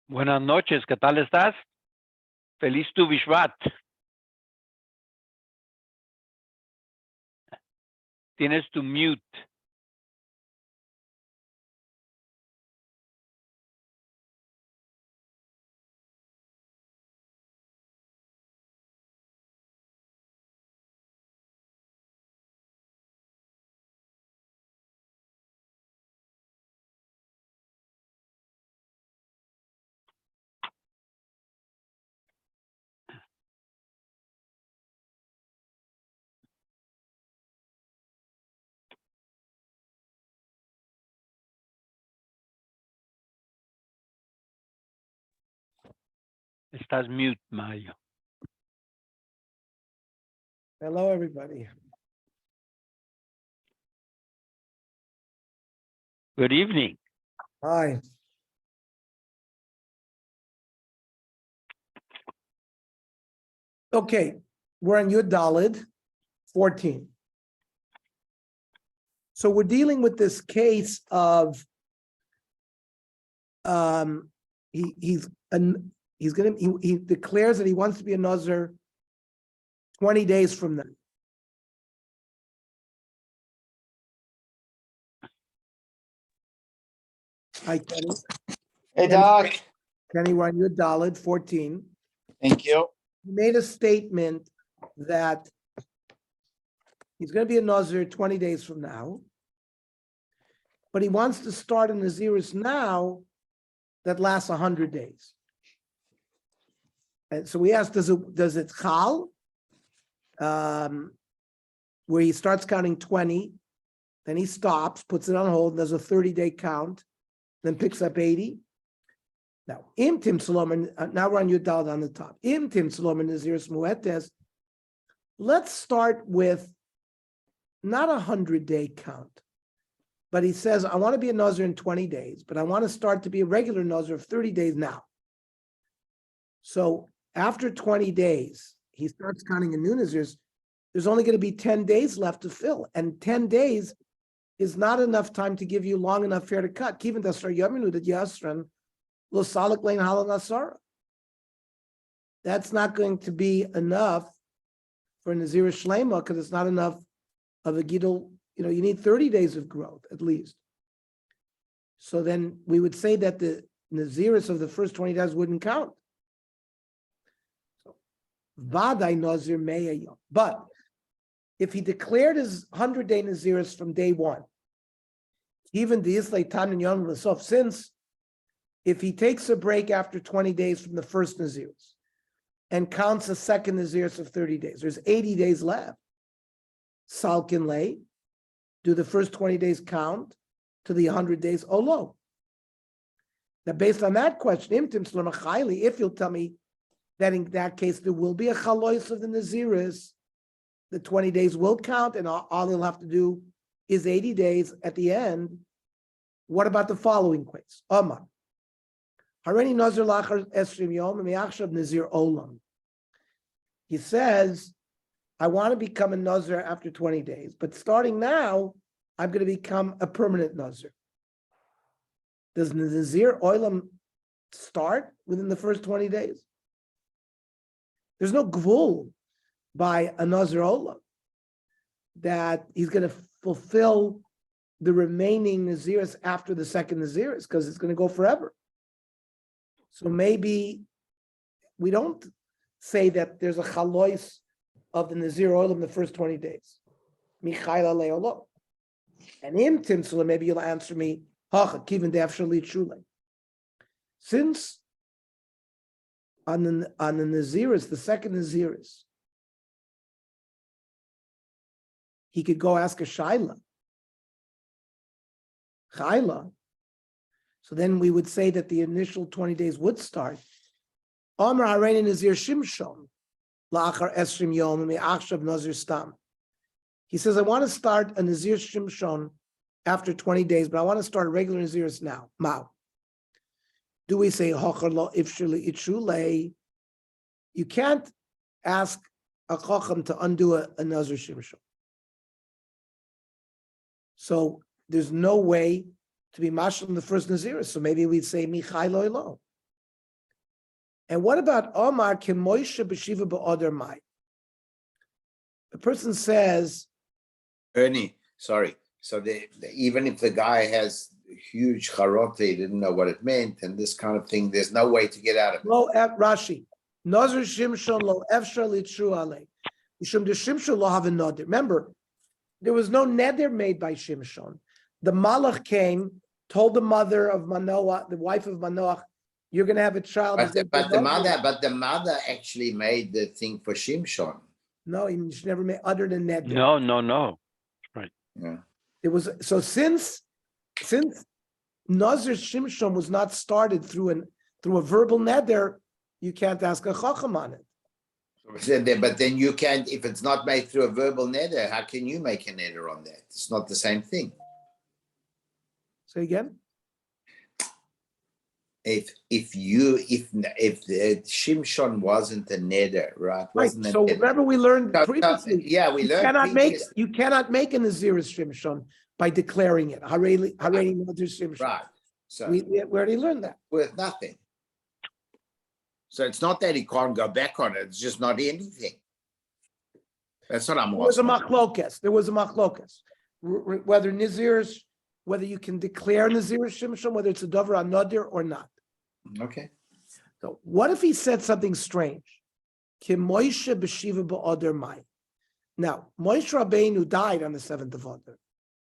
Buenas noches, ¿qué tal estás? Feliz Tu Bishvat. Tienes tu mute. Estás mute, Mario. Hello, everybody. Good evening. Hi. Okay, we're on Yud Daled 14. So we're dealing with this case of he declares that he wants to be a Nazir 20 days from now. Hi, Kenny. Hey, Doc. Kenny, we're on Yud Daled 14. Thank you. He made a statement that he's going to be a Nazir 20 days from now, but he wants to start a Nezirus now that lasts 100 days. And so we asked, does it chal, where he starts counting 20, then he stops, puts it on hold, does a 30-day count, then picks up 80. Now, im tim salom, now we're on Yud Daled on the top. Im tim salom Nezirus muetes. Let's start with not 100-day count, but he says, I want to be a Nazir in 20 days, but I want to start to be a regular Nazir of 30 days now. So after 20 days, he starts counting a new Nazirus. There's only going to be 10 days left to fill, and 10 days is not enough time to give you long enough hair to cut. Even the Daf Yomi Nezirus lo salik lein hala nasara. That's not going to be enough for Nezirus Shlema because it's not enough of a gidul. You know, you need 30 days of growth at least. So then we would say that the Nezirus of the first 20 days wouldn't count. Vaday Nazir Me'ayom. But if he declared his 100-day Nezirus from day one, even the Islay Tan and Yom L'Sof, since if he takes a break after 20 days from the first Nezirus and counts a second Nezirus of 30 days, there's 80 days left. Salkin lay, do the first 20 days count to the 100 days? Oh, no. Now, based on that question, if you'll tell me that in that case there will be a chalois of the Nezirus, the 20 days will count, and all he'll have to do is 80 days at the end. What about the following case? Omar. Hareni Nazir lachar esrim yom mi'achshav Nazir olam. He says, I want to become a Nazir after 20 days, but starting now, I'm going to become a permanent Nazir. Does Nazir olam start within the first 20 days? There's no gvul by a Nazir olam that he's going to fulfill the remaining Nazirus after the second Nazirus because it's going to go forever. So maybe we don't say that there's a chalois of the Nazir olam the first 20 days. Michaela leolo. And im timsula, maybe you'll answer me, since on the Nezirus, the second Nezirus, he could go ask a Shaila. Chayla. So then we would say that the initial 20 days would start. Amar Harein Nazir Shimshon la'achar esrim yom mi'achshav Nazir stam. He says, I want to start a Nazir Shimshon after 20 days, but I want to start a regular Nazirus now. Mao. Do we say hochar lo ifshuli itshulei? You can't ask a chacham to undo a Nazir Shimshon. So there's no way to be mashal in the first Nazirus. So maybe we'd say Michai lo elo. And what about Omar Kemoisha B'Shiva B'Odar Mai? The person says, Ernie, sorry. So even if the guy has huge charot, he didn't know what it meant, and this kind of thing, there's no way to get out of it. Lo Rashi, Nazir Shimshon Lo Efshar Litru Ale. Yishum de Shimshon Lo Have a Nadir. Remember, there was no neder made by Shimshon. The Malach came, told the mother of Manoah, the wife of Manoah, you're going to have a child. But the mother actually made the thing for Shimshon. No, she never made other than neder. No. Right. Yeah. It was so since Nazir Shimshon was not started through a verbal neder, you can't ask a chacham on it. But then you can't, if it's not made through a verbal neder, how can you make a neder on that? It's not the same thing. Say again. If the Shimshon wasn't a neder, right? Right. So remember we learned previously. We learned. You cannot make a Nezirus Shimshon by declaring it. Harei Nazir Shimshon. Right. So We already learned that. worth nothing. So it's not that he can't go back on it. It's just not anything. That's what I'm asking. There was a machlokas. Whether Nezirus, whether you can declare Nezirus Shimshon, whether it's a davar anadir or not. Okay. So what if he said something strange? Ki Moshe b'shiva b'Adar Mai. Now, Moshe Rabbeinu died on the 7th of Adar.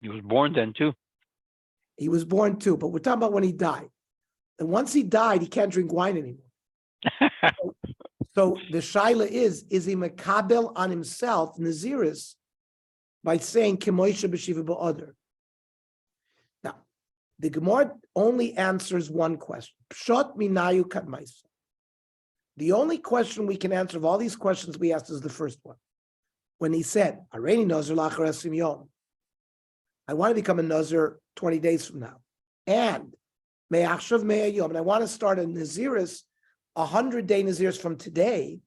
He was born then too. He was born too, but we're talking about when he died. And once he died, he can't drink wine anymore. So the shaila is he mekabel on himself, Nezirus, by saying Ki Moshe b'shiva b'Adar? Now, the Gemara only answers one question. Pshot minayu kadmaisa. The only question we can answer of all these questions we asked is the first one. When he said, Areni Nazir lachar esim yom, I want to become a Nazir 20 days from now. And me'achshav me'ayom, and I want to start a Nezirus, 100-day Nezirus from today.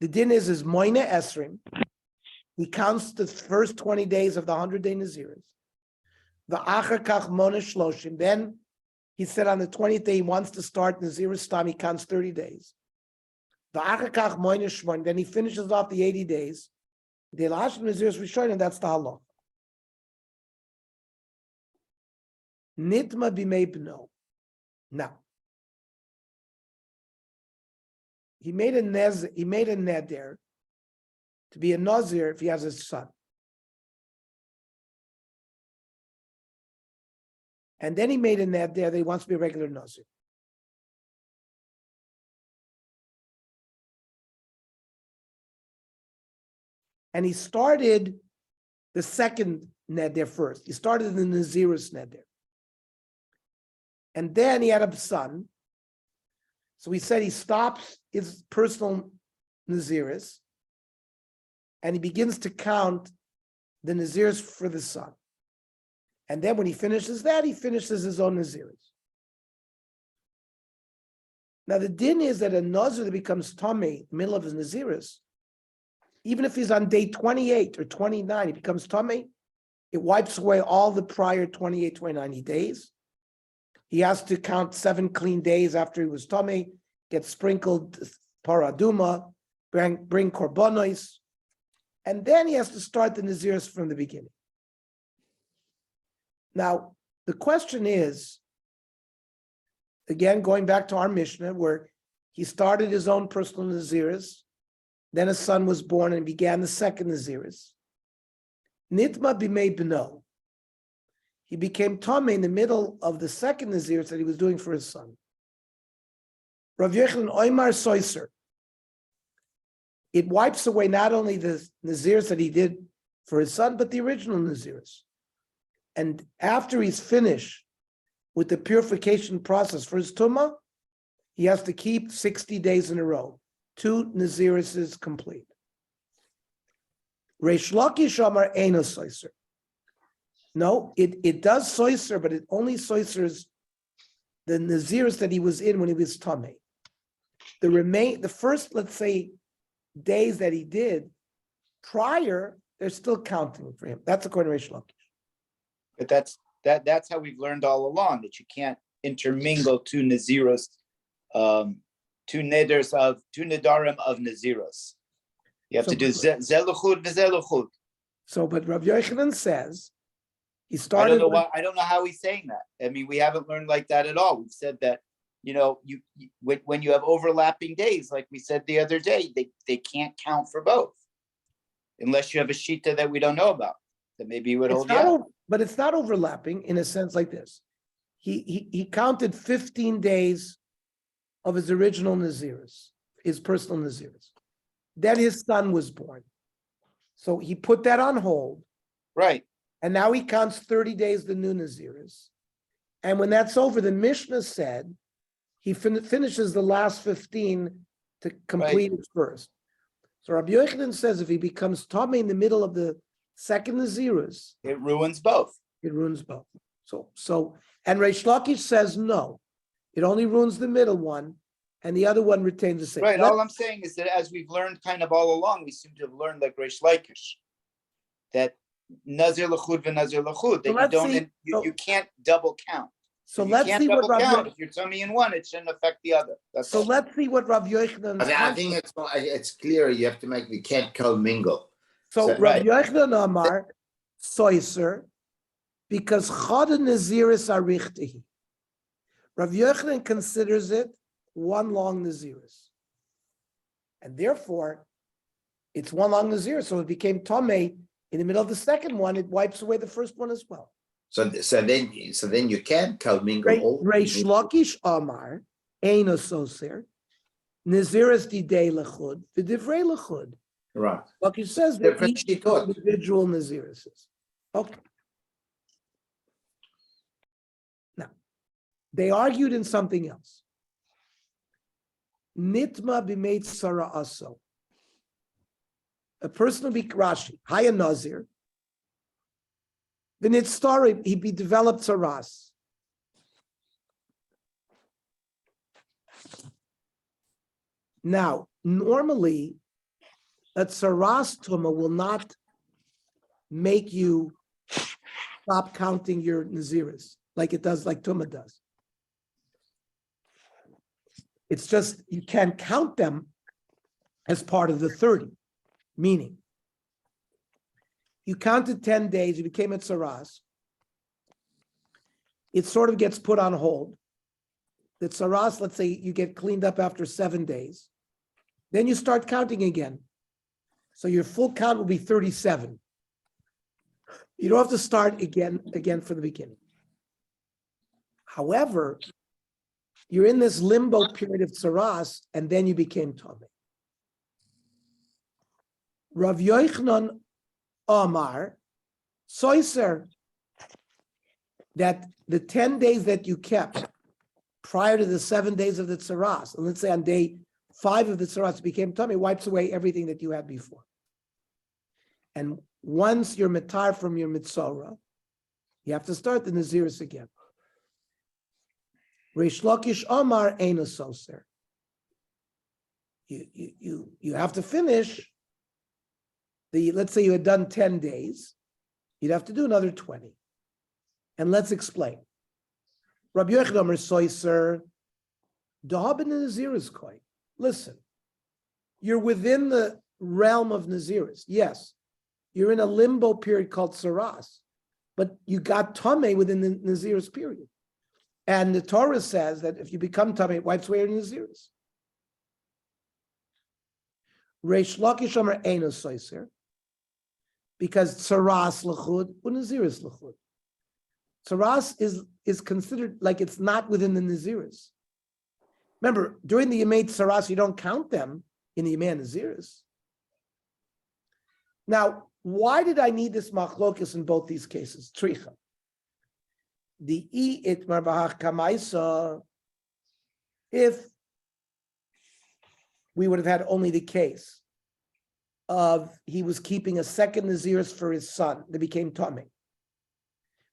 The din is moine esrim. He counts the first 20 days of the 100-day Nezirus. The achar kach mona shloshim. Then he said on the 20th day he wants to start Nezirus Stam. He counts 30 days. The achar kach moine shmon. Then he finishes off the 80 days. The lashim Nezirus Rishonim, and that's the halach. Nitma b'mei b'no. Now, he made a neder to be a nazir if he has a son. And then he made a neder that he wants to be a regular nazir. And he started the second neder first. He started the Nezirus neder. And then he had a son. So he said he stops his personal Nezirus and he begins to count the Nezirus for the son. And then when he finishes that, he finishes his own Nezirus. Now the din is that a Nazir that becomes Tomei in the middle of his Nezirus, even if he's on day 28 or 29, he becomes Tomei, it wipes away all the prior 28, 29 days. He has to count 7 clean days after he was tummy, get sprinkled paraduma, bring korbanos, and then he has to start the Nezirus from the beginning. Now, the question is, again, going back to our Mishnah, where he started his own personal Nezirus, then a son was born and began the second Nezirus. Nitma b'mei b'no. He became Tomei in the middle of the second Nezirus that he was doing for his son. Rav Yochanan Oimar Soiser. It wipes away not only the Nezirus that he did for his son, but the original Nezirus. And after he's finished with the purification process for his Tumah, he has to keep 60 days in a row. 2 Neziruses complete. Reish Lakish Amar Eino Soiser. No, it does soiser, but it only soisers the Nezirus that he was in when he was Tomei. The first, let's say, days that he did prior, they're still counting for him. That's according to Reish Lakish. But that's how we've learned all along, that you can't intermingle 2 Nezirus two nedarim of Nezirus. You have to do zeluchud v'zeluchud. So, but Rav Yochanan says he I started. don't know why. I don't know how he's saying that. I mean, we haven't learned like that at all. We've said that, when you have overlapping days, like we said the other day, they can't count for both, unless you have a shita that we don't know about. That maybe you would hold. But it's not overlapping in a sense like this. He counted 15 days of his original Nezirus, his personal Nezirus. Then his son was born. So he put that on hold. Right. And now he counts 30 days the new Nezirus. And when that's over, the Mishnah said he finishes the last 15 to complete his first. So Rabbi Yochanan says if he becomes Tomei in the middle of the second Nezirus, it ruins both. It ruins both. And Reish Lakish says no. It only ruins the middle one, and the other one retains the same. Right. All I'm saying is that as we've learned kind of all along, we seem to have learned like Reish Lakish, that Nazir L'chud v'Nazir L'chud, that you can't double count. So let's see what Rav Yochanan. If you're tummy in one, it shouldn't affect the other. Let's see what Rav Yochanan. I think it's clear. You have to we can't co-mingle. So Rav Yochanan Amar Soiser, because Chad Nezirus Arichtihi. Rav Yochanan considers it one long Nezirus, and therefore it's one long Nezirus. So it became Tomei in the middle of the second one. It wipes away the first one as well. So then you can't co-mingle. Reish Lakish Amar Eino Soser Nezirus Didei Lechud V'Divrei Lechud. Right. Lakish says that each individual Nezirus is okay. Now they argued in something else. Nitma b'meit Sara Aso. A person will be Rashi, Haya Nazir. The Nitztari, he be developed Saras. Now, normally, a Saras Tuma will not make you stop counting your Naziris like it does, like Tuma does. It's just you can't count them as part of the 30, meaning you counted 10 days, you became a tsaras. It sort of gets put on hold. The tsaras, let's say you get cleaned up after 7 days. Then you start counting again. So your full count will be 37. You don't have to start again from the beginning. However, you're in this limbo period of tsaras, and then you became Tomei. Rav Yochanan Amar Soiser, that the 10 days that you kept prior to the 7 days of the tsaras, and let's say on day 5 of the tsaras became Tomei, wipes away everything that you had before. And once you're mitar from your mitzora, you have to start the Nezirus again. Reish Lakish Amar Eino Soser. You have to finish. Let's say you had done 10 days, you'd have to do another 20. And let's explain. Rabbi Yochanan Amar Soiser, Dahabin Nezirus Koi. Listen, you're within the realm of Nezirus. Yes, you're in a limbo period called Saras, but you got Tomei within the Nezirus period. And the Torah says that if you become Tomei, it wipes away your Nezirus. Reish Lakish Amar Eino Soiser, because Tsaras L'chud or Nezirus L'chud. Tsaras is considered like it's not within the Nezirus. Remember, during the Yemei Tsaras, you don't count them in the Yemei Nezirus. Now, why did I need this machlokus in both these cases? Tricha. The itmar b'hach kamaisa, if we would have had only the case of he was keeping a second Nezirus for his son that became Tomei.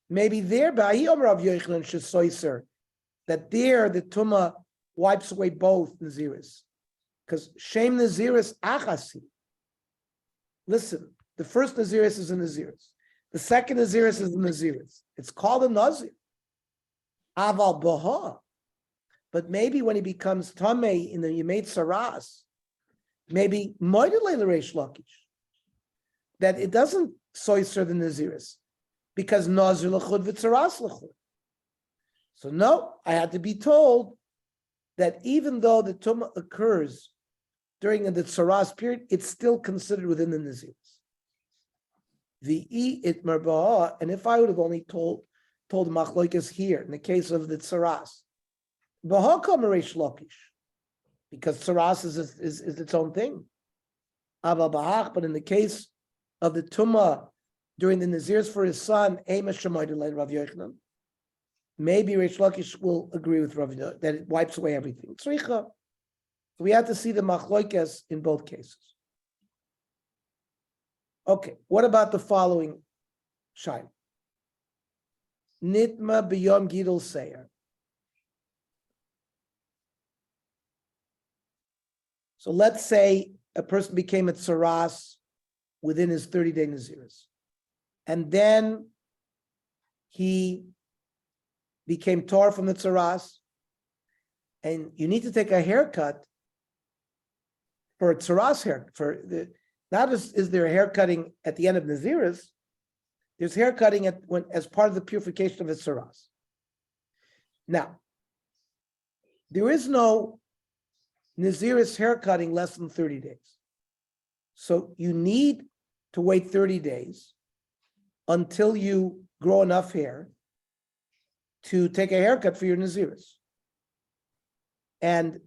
Maybe thereby, he Rav Yochanan Shesoiser, that there the Tuma wipes away both Nezirus. Because Shem Nezirus Achasi. Listen, the first Nezirus is a Nezirus. The second Nezirus is a Nezirus. It's called a Nazir. Aval Baha. But maybe when he becomes Tameh in the Yemei Saras, maybe Moidele Reish Lakish, that it doesn't soiser the Nezirus, because Nazir Lachud v'Tzaras Lachud. So no, I had to be told that even though the Tumah occurs during the Tzaras period, it's still considered within the Nezirus. And if I would have only told the Machloikas here, in the case of the Tzaras, because Tzaras is its own thing. But in the case of the Tumah during the Nezirus for his son, maybe Reish Lakish will agree with Rav Yehuda that it wipes away everything. So we have to see the Machloikas in both cases. Okay, what about the following Shaila? Nitma b'yom gidol seir. So let's say a person became a tzaras within his 30-day Nezirus. And then he became tor from the tzaras. And you need to take a haircut for a tzaras hair. Not is there a haircutting at the end of Nezirus, there's haircutting as part of the purification of a tzaras. Now, there is no Nezirus haircutting less than 30 days. So you need to wait 30 days until you grow enough hair to take a haircut for your Nezirus. And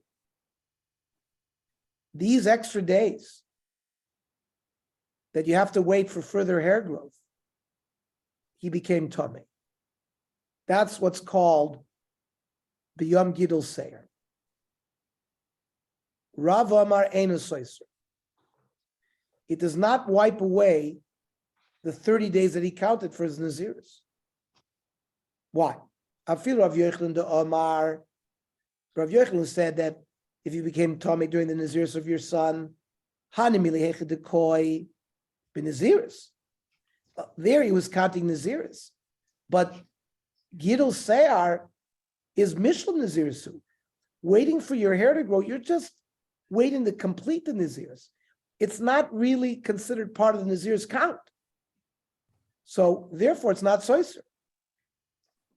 these extra days that you have to wait for further hair growth, he became Tameh. That's what's called B'yom Gidol Seir. Rav Amar Eino Soiser. It does not wipe away the 30 days that he counted for his Nezirus. Why? Afil Rav Yochanan de Omar. Rav Yochanan said that if you became Tameh during the Nezirus of your son, Hanimili Hecha de Koi b'Nezirus. There he was counting Nezirus. But Gidol Seir is Mishlam Nezirisu. Waiting for your hair to grow, you're just waiting to complete the Nezirus. It's not really considered part of the Nezirus count. So therefore it's not Soiser.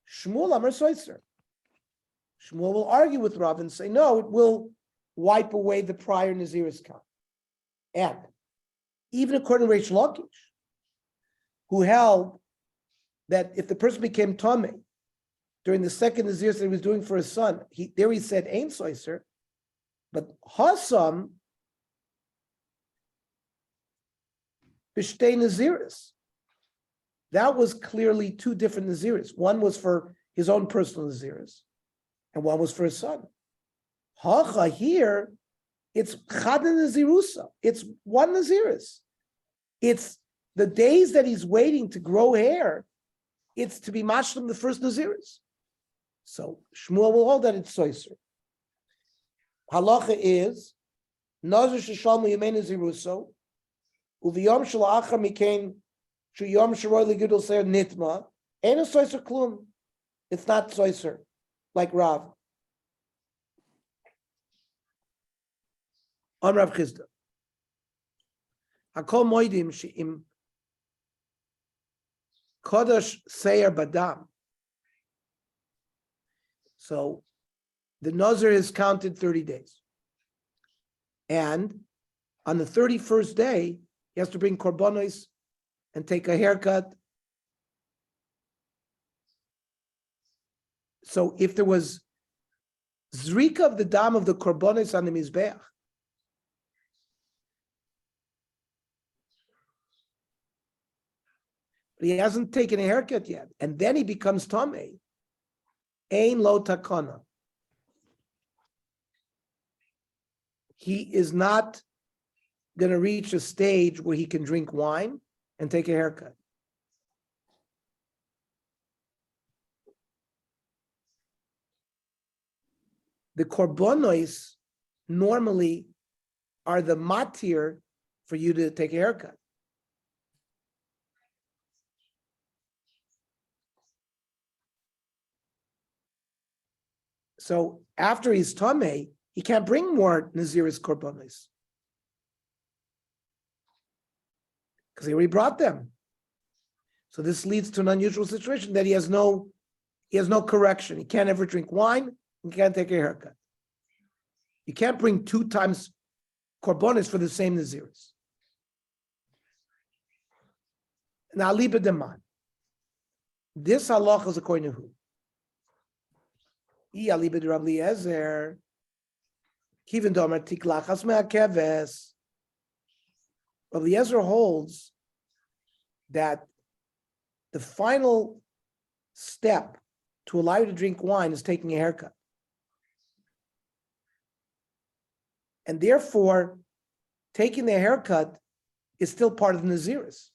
Shmuel Amar Soiser. Shmuel will argue with Rav and say, no, it will wipe away the prior Nezirus count. And even according to Reish Lakish, who held that if the person became Tameh during the second Nezirus that he was doing for his son, he said, Ein Soiser, but Hasam B'shtei Nezirus. That was clearly two different Nezirus. One was for his own personal Nezirus, and one was for his son. Hacha here, it's Chad Nezirusa. It's one Nezirus. It's the days that he's waiting to grow hair. It's to be mashlim the first Nezirus. So Shmuel will hold that it's Soiser. Halacha is Nazir Sheshalmu Yemei Neziruso Uviyom Shalachar Mikain Shuyom Sharoy Legidol Seir Nitma Ain't a Soiser Klum. It's not Soiser like Rav. On Rav Chisda. Hakol Moedim She'im Kodesh Seir Badam. So the Nazir is counted 30 days. And on the 31st day, he has to bring korbanos and take a haircut. So if there was zrika of the dam of the korbanos on the mizbeach, but he hasn't taken a haircut yet, and then he becomes tamei, ein lo takana. He is not going to reach a stage where he can drink wine and take a haircut. The korbanos normally are the matir for you to take a haircut. So after he's tamei, he can't bring more Nezirus korbanos because he already brought them. So this leads to an unusual situation that he has no correction. He can't ever drink wine. He can't take a haircut. You can't bring 2 times korbanos for the same Nezirus. Now, liba deman. This halacha is according to who? Liba de Rabbi Eliezer. Kivin domer tiklachas me'akeves. Rabbi Eliezer holds that the final step to allow you to drink wine is taking a haircut. And therefore, taking the haircut is still part of the Nezirus.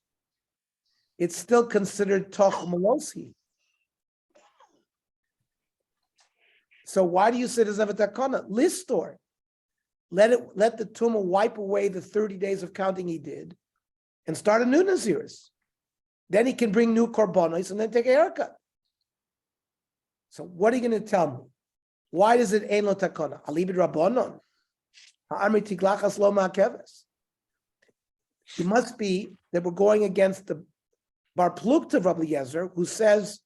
It's still considered toch malosi. So why do you say there's never takana? Listor. Let the tumah wipe away the 30 days of counting he did and start a new Nezirus. Then he can bring new korbanos and then take a haircut. So what are you going to tell me? Why does it ein lo takana? Alibid rabbanon. Ha'amri tiglachas lo ma'akeves. It must be that we're going against the Bar Plukta of Rabbi Eliezer, who says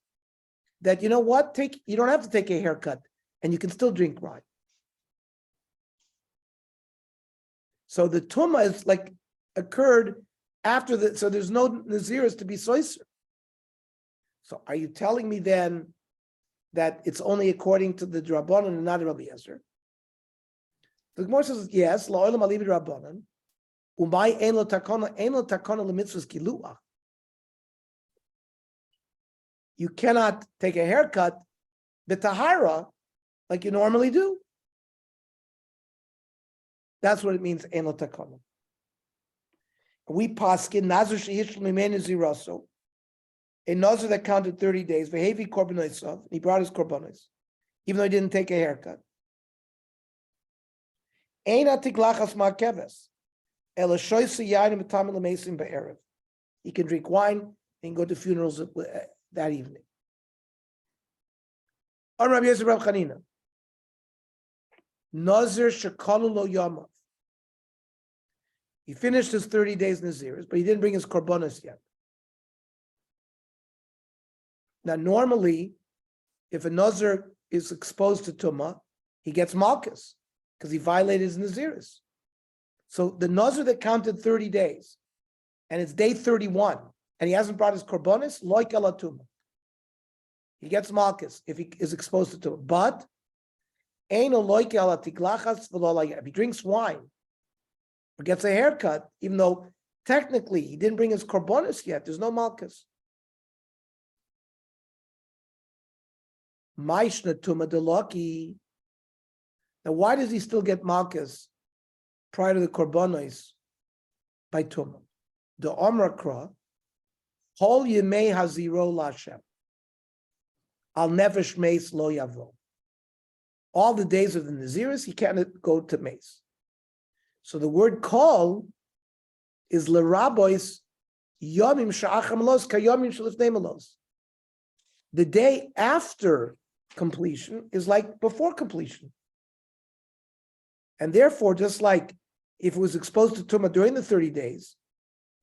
that, you know what, you don't have to take a haircut and you can still drink wine. So the tumah is like occurred after so there's no Nezirus to be soiser. So are you telling me then that it's only according to the Rabbanan and not Rabbi Eliezer? The Gemara says, yes, la'olam alibid Rabbanan, umay ein lo takana lemitzvahs kiluah. You cannot take a haircut, the tahara, like you normally do. That's what it means, ein lo takana. We paskin nazir shehishel mimei neziraso, a nazir that counted 30 days, v'hevi korbanos, he brought his korbanos, even though he didn't take a haircut. Ein atiglachas ma'akeves, ela shoyse yayin b'tamim l'meisim ba'erev. He can drink wine and go to funerals that evening. On Rabbi Yosef Rav Chanina, Nazir shekalu lo yamav. He finished his 30 days Nezirus, but he didn't bring his korbanos yet. Now, normally, if a Nazir is exposed to tumah, he gets malchus because he violated his Nezirus. So the Nazir that counted 30 days, and it's day 31, and he hasn't brought his korbanos, loik ala tumah. He gets malchus if he is exposed to tumah. But eino loik ala tiglachas v'lo ala. If he drinks wine or gets a haircut, even though technically he didn't bring his korbanos yet, there's no malchus. Maishna tumah deloki. Now, why does he still get malchus prior to the korbanos by tumah? The omrakra, hol yemei haziro lashem, al nefesh meis lo yavo. All the days of the Nezirus, he can't go to meis. So the word call is lerabois yomim sha'acham los kayomim shalifnei malos. The day after completion is like before completion. And therefore, just like if it was exposed to tumah during the 30 days,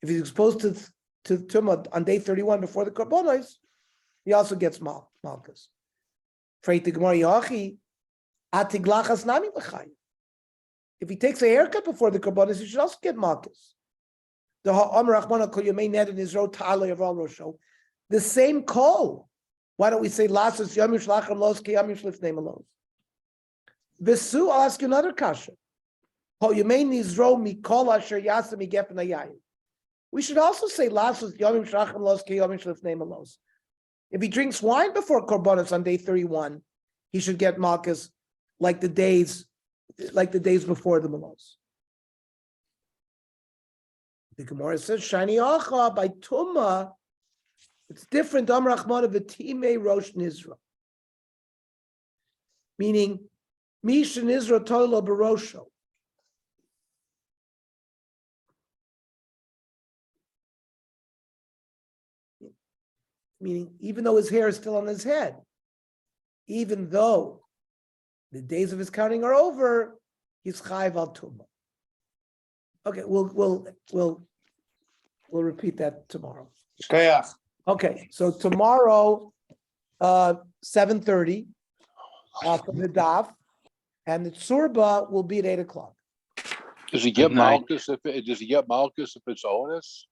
if he's exposed to tumah on day 31 before the korbanos, he also gets malchus. If he takes a haircut before the korbanos, he should also get malchus. The same call. Why don't we say lasus yomim shlacham los ki yomim shlifnei malos? V'su, I'll ask you another kasha. We should also say lasus yomim shlacham los ki yomim shlifnei malos. If he drinks wine before korbanos on day 31, he should get malchus like the days before the malos. The Gemara says, "Shani acha by tumah." It's different. Amar Achmana v'timei rosh nizra, meaning misha nizra tolo barosho. Meaning, even though his hair is still on his head, even though the days of his counting are over, he's chayiv al tumah. Okay, we'll repeat that tomorrow. Shkoyach. Okay, so tomorrow, 7:30 for the daf, and the tsurba will be at 8:00. Does he get Good night. Malchus if it's onus?